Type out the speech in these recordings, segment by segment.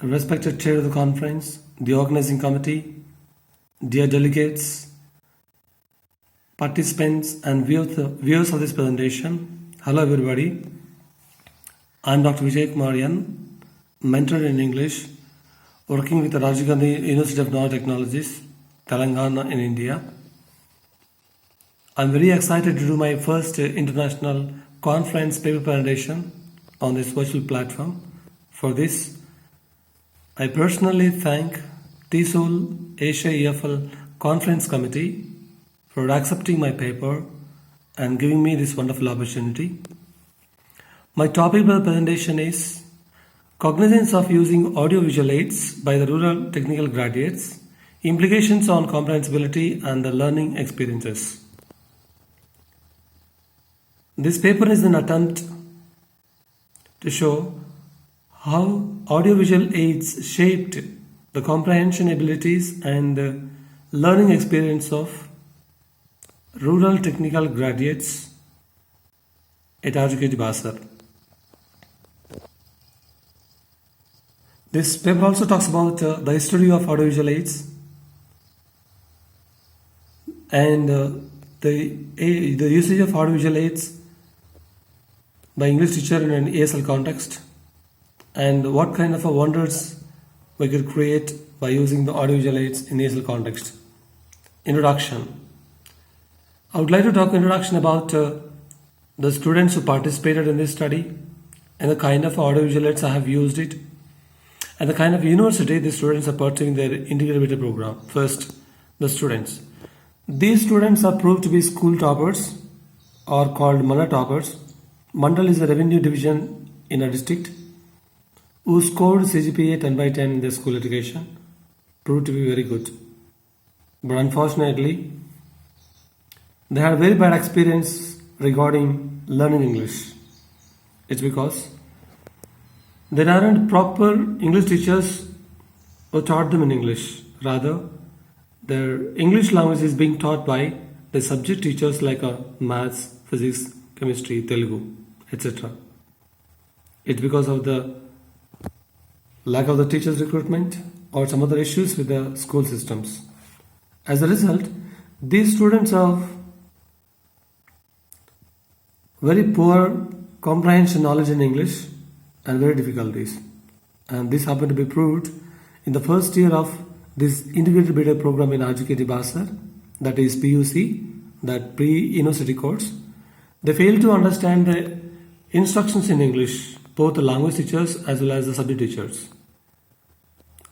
Respected Chair of the Conference, the Organizing Committee, dear delegates, participants and viewers of this presentation, hello everybody. I'm Dr. Vijay Kumarian, mentor in English, working with the Rajiv Gandhi University of Nanotechnologies, Telangana in India. I'm very excited to do my first international conference paper presentation on this virtual platform. For this, I personally thank TESOL Asia EFL Conference Committee for accepting my paper and giving me this wonderful opportunity. My topic for the presentation is Cognizance of Using Audiovisual Aids by the Rural Technical Graduates, Implications on Comprehensibility and the Learning Experiences. This paper is an attempt to show how audiovisual aids shaped the comprehension abilities and learning experience of rural technical graduates at RGKT Basar. This paper also talks about the history of audiovisual aids and the usage of audiovisual aids by English teacher in an ASL context, and what kind of wonders we could create by using the audiovisual aids in ASL context. Introduction. I would like to talk introduction about the students who participated in this study and the kind of audiovisual aids I have used it and the kind of university the students are pursuing their integrated program. First, the students. These students are proved to be school toppers or called Mandal toppers. Mandal is a revenue division in a district who scored CGPA 10 by 10 in their school education, proved to be very good. But unfortunately, they had a very bad experience regarding learning English. It's because there aren't proper English teachers who taught them in English. Rather, their English language is being taught by the subject teachers like maths, physics, chemistry, Telugu, etc. It's because of the lack of the teachers recruitment or some other issues with the school systems. As a result, these students have very poor comprehension knowledge in English and very difficulties. And this happened to be proved in the first year of this integrated beta program in RGKT Basar, that is PUC, that pre-university course. They failed to understand the instructions in English, both the language teachers as well as the subject teachers.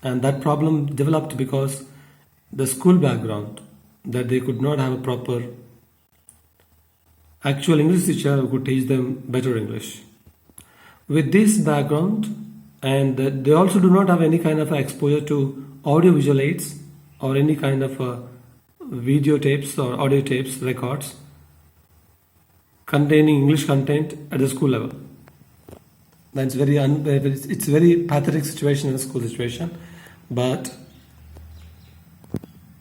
And that problem developed because the school background, that they could not have a proper actual English teacher who could teach them better English. With this background, and they also do not have any kind of exposure to audiovisual aids or any kind of video tapes or audio tapes, records containing English content at the school level. That's it's very pathetic situation in the school situation. But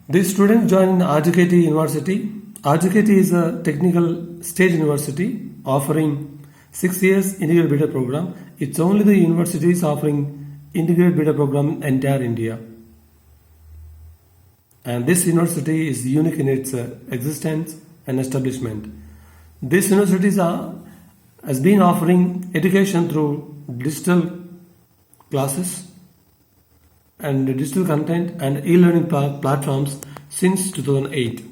these students join RGKT University. RGKT is a technical state university offering 6 years integrated beta program. It's only the universities offering integrated beta program in entire India. And this university is unique in its existence and establishment. This university has been offering education through digital classes and digital content and e-learning platforms since 2008.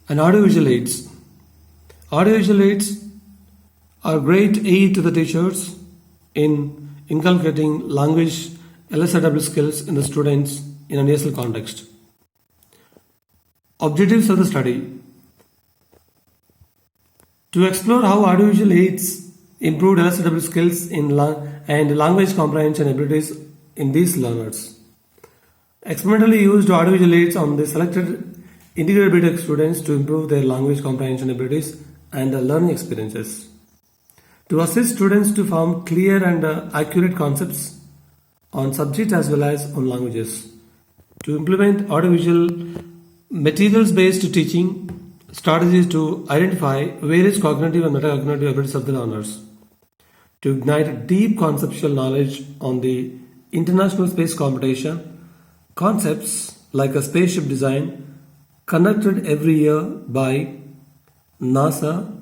And audiovisual aids. Audiovisual aids are great aid to the teachers in inculcating language LSIW skills in the students in an ASL context. Objectives of the study. To explore how audiovisual aids improved LSIW skills and language comprehension abilities in these learners. Experimentally used audiovisual aids on the selected integrated beta students to improve their language comprehension abilities and learning experiences. To assist students to form clear and accurate concepts on subject as well as on languages. To implement audiovisual materials based teaching strategies to identify various cognitive and metacognitive abilities of the learners. to ignite deep conceptual knowledge on the International Space Competition. Concepts like a spaceship design conducted every year by NASA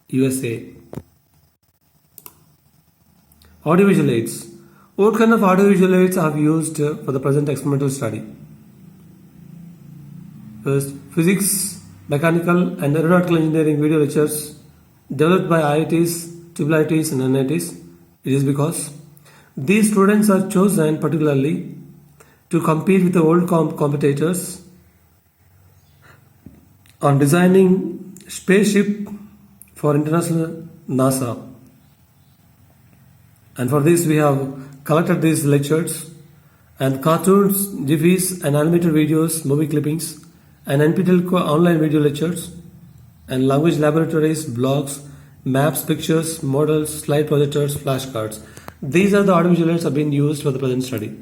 USA. Audiovisual aids. What kind of audiovisual aids are used for the present experimental study? First, physics, mechanical and aeronautical engineering video lectures developed by IITs, IIITs and NITs. It is because these students are chosen particularly to compete with the old competitors on designing spaceship for international NASA. And for this we have collected these lectures and cartoons, GIFs and animated videos, movie clippings and NPTEL online video lectures and language laboratories, blogs, maps, pictures, models, slide projectors, flashcards. These are the audiovisual aids have been used for the present study.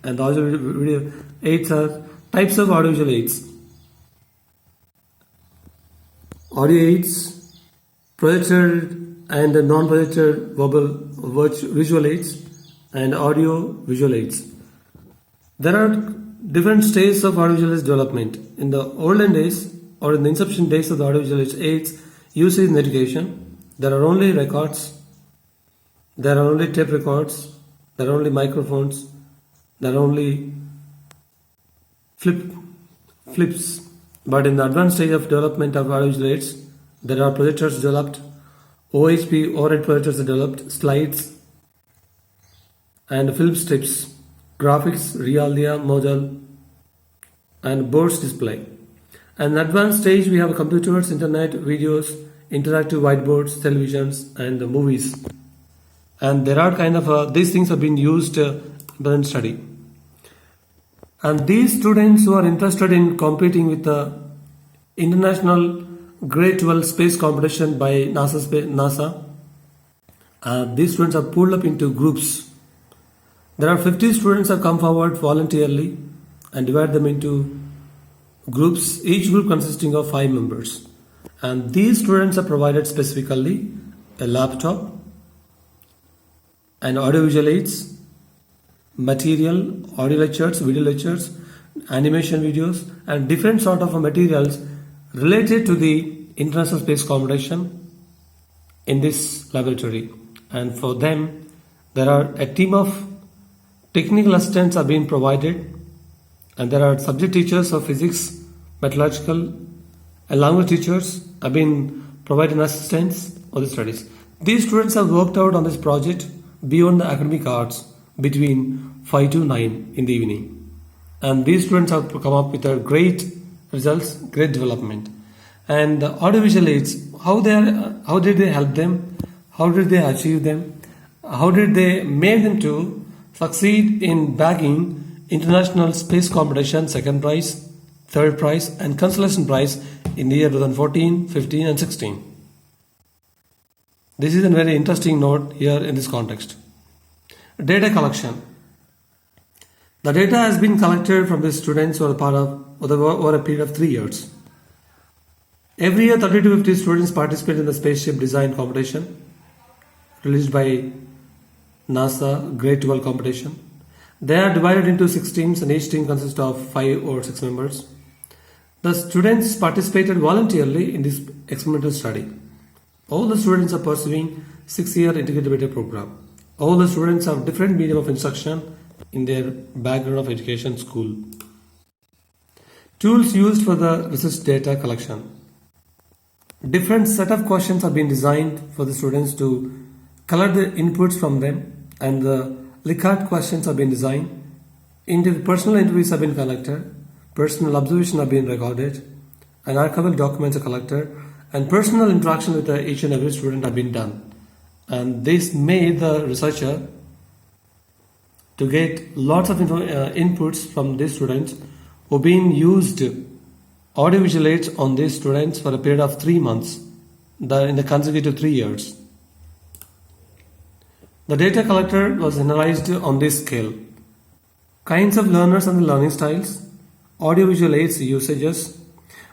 And the audio aids are types of audiovisual aids. Audio aids, projected and non-projected visual aids, and audio visual aids. There are different stages of audiovisual aids development. In the olden days or in the inception days of the audiovisual aids usage in education, there are only records, there are only tape records, there are only microphones, there are only flips. But in the advanced stage of development of audiovisual aids, there are projectors developed, OHP overhead projectors are developed, slides and film strips, graphics, Realia, Mojal and boards display. And advanced stage we have computers, internet, videos, interactive whiteboards, televisions and movies. And there are kind of these things have been used in study. And these students who are interested in competing with the international grade 12 space competition by NASA, these students are pulled up into groups. There are 50 students have come forward voluntarily and divide them into groups, each group consisting of 5 members. And these students are provided specifically a laptop and audiovisual aids, material, audio lectures, video lectures, animation videos and different sort of materials related to the International Space Competition in this laboratory. And for them, there are a team of technical assistants are being provided, and there are subject teachers of physics, metallurgical and language teachers have been providing assistance for the studies. These students have worked out on this project beyond the academic hours between 5 to 9 in the evening. And these students have come up with a great results, great development. And the audiovisual aids, how did they help them? How did they achieve them? How did they make them to succeed in bagging international space competition second prize, third prize and consolation prize in the year 2014, 15 and 16. This is a very interesting note here in this context. Data collection. The data has been collected from the students over a period of 3 years. Every year 30 to 50 students participate in the spaceship design competition released by NASA grade 12 competition. They are divided into 6 teams and each team consists of 5 or 6 members. The students participated voluntarily in this experimental study. All the students are pursuing 6-year integrated program. All the students have different medium of instruction in their background of education school. Tools used for the research data collection. Different set of questions have been designed for the students to collect the inputs from them, and the Likert questions have been designed. Personal interviews have been conducted, personal observation have been recorded, and archival documents are collected, and personal interaction with each and every student have been done. And this made the researcher to get lots of inputs from these students who been used audiovisual aids on these students for a period of 3 months in the consecutive 3 years. The data collected was analyzed on this scale. Kinds of learners and the learning styles, audiovisual aids usages,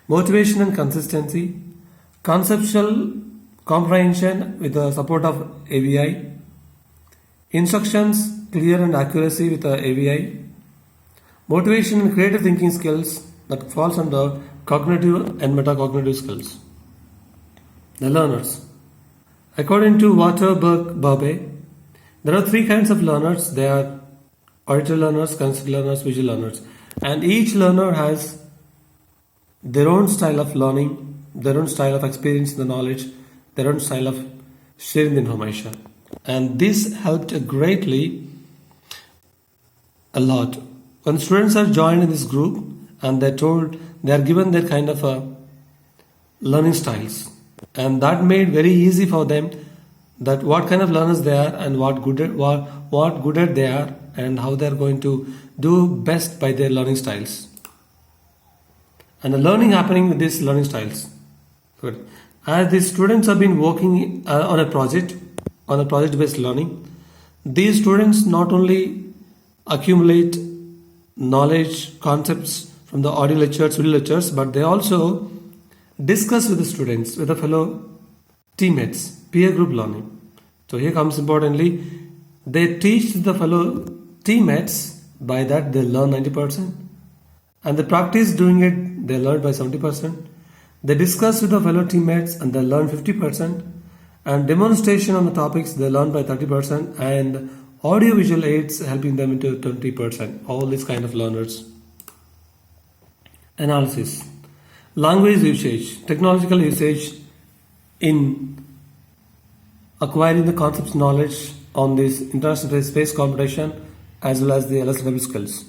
motivation and consistency, conceptual comprehension with the support of AVI, instructions clear and accuracy with the AVI, motivation and creative thinking skills that falls under cognitive and metacognitive skills. The learners. According to Waterberg-Barbe, there are three kinds of learners. They are auditory learners, kinesthetic learners, visual learners. And each learner has their own style of learning, their own style of experiencing the knowledge, their own style of sharing the information. And this helped greatly a lot. When students are joined in this group and they're told, they are given their kind of a learning styles. And that made very easy for them that what kind of learners they are and what good at they are and how they are going to do best by their learning styles. And the learning happening with these learning styles. Good. As the students have been working on a project-based learning, these students not only accumulate knowledge, concepts from the audio lectures, video lectures, but they also discuss with the students, with the fellow teammates, peer group learning. So here comes importantly, they teach the fellow teammates, by that they learn 90%, and they practice doing it, they learn by 70%. They discuss with the fellow teammates and they learn 50%, and demonstration on the topics they learn by 30%, and audio visual aids helping them into 20%. All these kind of learners. Analysis. Language usage, technological usage in acquiring the concepts knowledge on this international space competition as well as the LSW skills.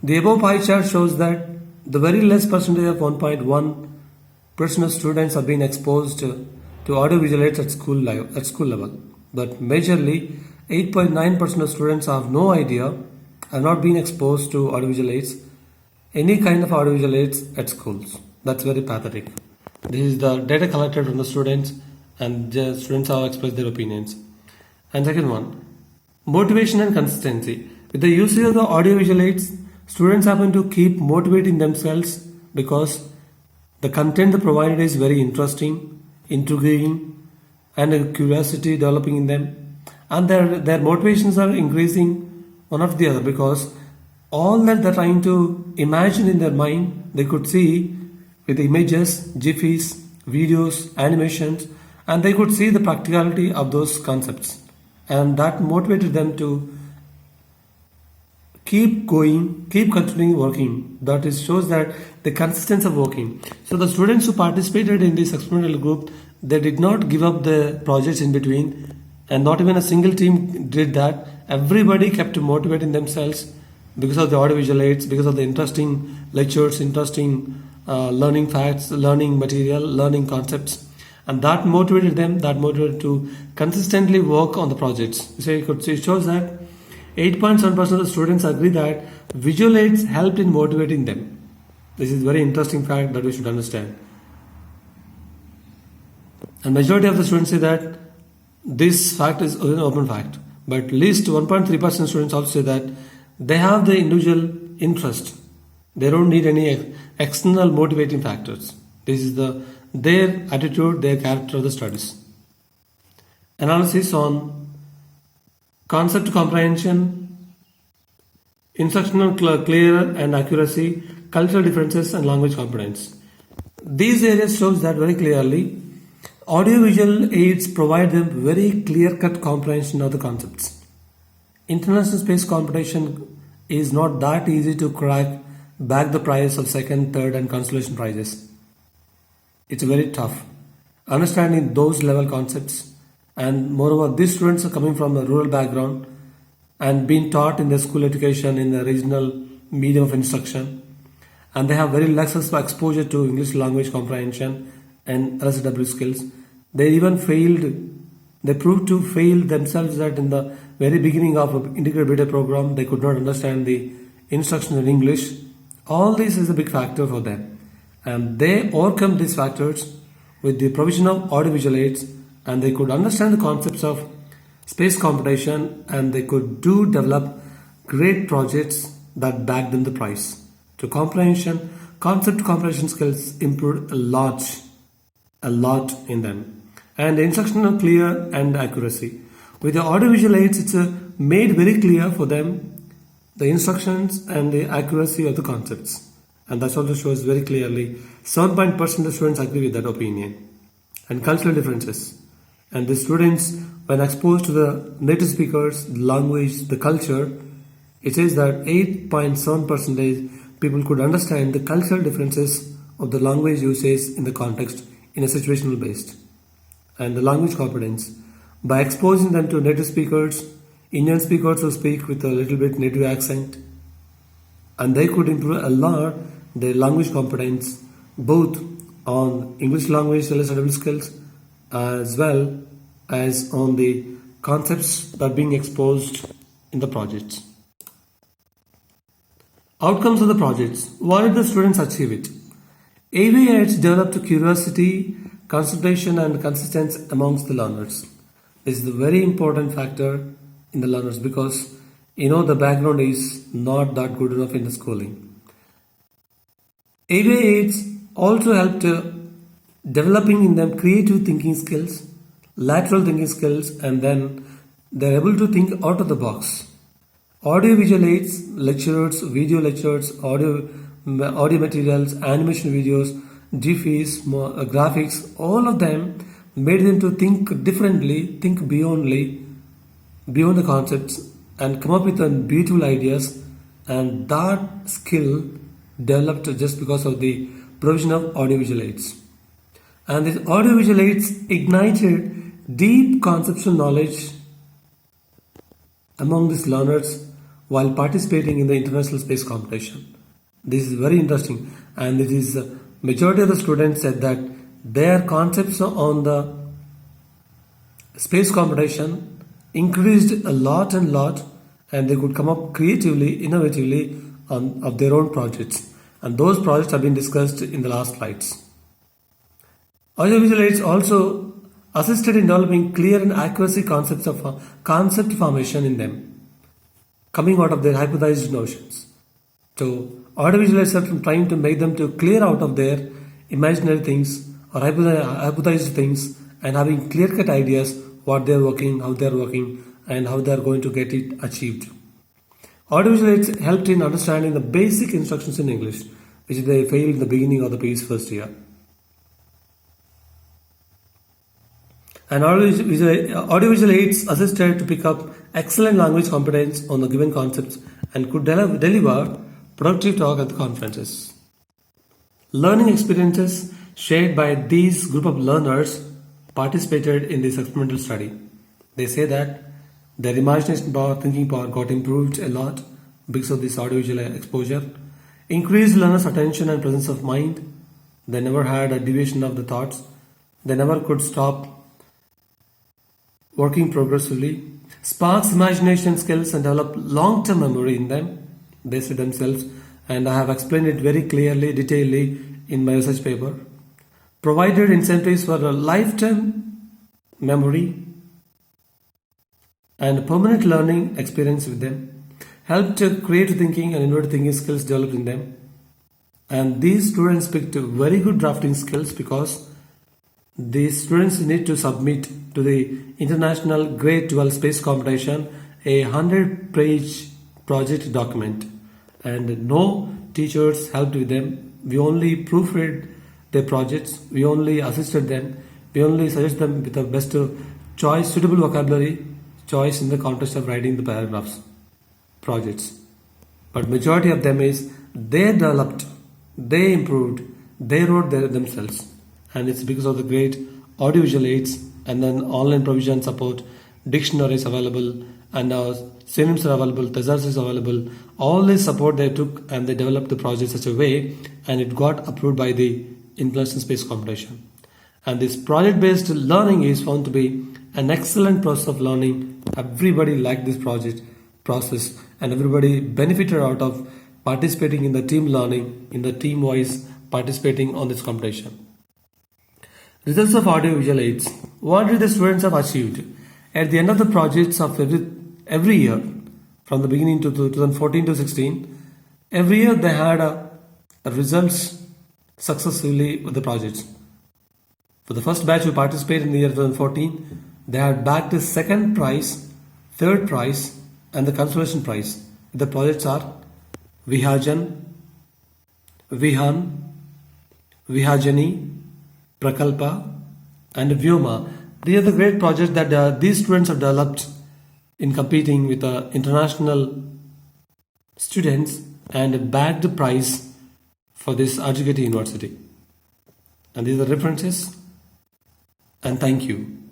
The above pie chart shows that the very less percentage of 1.1% of students have been exposed to audiovisual aids at school level, but majorly 8.9% of students have no idea, have not been exposed to audiovisual aids, any kind of audiovisual aids at schools. That's very pathetic. This is the data collected from the students, and the students have expressed their opinions. And second one, motivation and consistency. With the usage of the audiovisual aids, students happen to keep motivating themselves because the content provided is very interesting, intriguing, and a curiosity developing in them, and their motivations are increasing one after the other because all that they're trying to imagine in their mind, they could see with images, GIFs, videos, animations, and they could see the practicality of those concepts, and that motivated them to keep going, keep continuing working. That is shows that the consistency of working. So the students who participated in this experimental group, they did not give up the projects in between, and not even a single team did that. Everybody kept motivating themselves because of the audiovisual aids, because of the interesting lectures, interesting learning facts, learning material, learning concepts, and that motivated them, that motivated to consistently work on the projects. So it shows that 8.7% of the students agree that visual aids helped in motivating them. This is a very interesting fact that we should understand. And majority of the students say that this fact is an open fact, but at least 1.3% students also say that they have the individual interest. They don't need any external motivating factors. This is their attitude, their character of the studies. Analysis on concept comprehension, instructional clear and accuracy, cultural differences, and language competence. These areas shows that very clearly. Audiovisual aids provide them very clear-cut comprehension of the concepts. International space competition is not that easy to crack back the prize of second, third, and consolation prizes. It's very tough understanding those level concepts, and moreover these students are coming from a rural background and being taught in the school education in the regional medium of instruction, and they have very less exposure to English language comprehension and LSW skills. They even they proved to fail themselves that in the very beginning of an integrated BTech program they could not understand the instruction in English. All this is a big factor for them, and they overcome these factors with the provision of audiovisual aids, and they could understand the concepts of space competition, and they could develop great projects that backed them the prize. To concept comprehension skills improved a lot in them. and the instruction are clear and accuracy. With the audiovisual aids, it's made very clear for them the instructions and the accuracy of the concepts. And that also shows very clearly 7% of students agree with that opinion. And cultural differences. And the students, when exposed to the native speakers, the language, the culture, it says that 8.7% people could understand the cultural differences of the language usage in the context in a situational based. And the language competence. By exposing them to native speakers, Indian speakers who speak with a little bit native accent, and they could improve a lot their language competence both on English language related skills as well as on the concepts that are being exposed in the projects. Outcomes of the projects. What did the students achieve it? AVIs developed curiosity, concentration and consistency amongst the learners. This is a very important factor in the learners because the background is not that good enough in the schooling. AVI aids also helped developing in them creative thinking skills, lateral thinking skills, and then they're able to think out of the box. Audio visual aids, lectures, video lectures, audio materials, animation videos, GIFs, graphics, all of them made them to think differently, think beyond the concepts, and come up with beautiful ideas, and that skill developed just because of the provision of audiovisual aids. And these audiovisual aids ignited deep conceptual knowledge among these learners while participating in the international space competition. This is very interesting, and it is majority of the students said that their concepts on the space competition increased a lot, and they could come up creatively, innovatively of their own projects. And those projects have been discussed in the last slides. Audiovisual aids also assisted in developing clear and accuracy concepts of concept formation in them, coming out of their hypothesized notions. So audiovisual aids are trying to make them to clear out of their imaginary things or hypothesized things and having clear-cut ideas what they're working, how they're working, and how they're going to get it achieved. Audiovisual aids helped in understanding the basic instructions in English, which they failed in the beginning of the PU's first year. And audiovisual aids assisted to pick up excellent language competence on the given concepts and could deliver productive talk at the conferences. Learning experiences shared by these group of learners participated in this experimental study. They say that their imagination power, thinking power got improved a lot because of this audiovisual exposure. Increased learners' attention and presence of mind. They never had a deviation of the thoughts. They never could stop working progressively. Sparks imagination skills and develop long-term memory in them. They say themselves, and I have explained it very clearly, detailedly in my research paper. Provided incentives for a lifetime memory and permanent learning experience with them, helped creative thinking and innovative thinking skills developed in them. And these students picked very good drafting skills because these students need to submit to the International Grade 12 Space Competition a 100-page project document, and no teachers helped with them. We only proofread their projects, we only assisted them, we only suggest them with the best choice, suitable vocabulary choice in the context of writing the paragraphs, projects. But majority of them is they developed, they improved, they wrote themselves, and it's because of the great audiovisual aids and then online provision support, dictionaries available, and synonyms are available, thesaurus is available. All this support they took and they developed the project such a way, and it got approved by the International Space Competition. And this project-based learning is found to be an excellent process of learning. Everybody liked this project process, and everybody benefited out of participating in the team learning, in the team-wise participating on this competition. Results of audio-visual aids. What did the students have achieved? At the end of the projects of every year, from the beginning to 2014 to 16, every year they had results successfully with the projects. For the first batch who participated in the year 2014, they had bagged the second prize, third prize, and the consolation prize. The projects are Vihajan, Vihan, Vihajani, Prakalpa, and Vyoma. These are the great projects that these students have developed in competing with international students and bagged the prize for this Ajigati University. And these are the references. And thank you.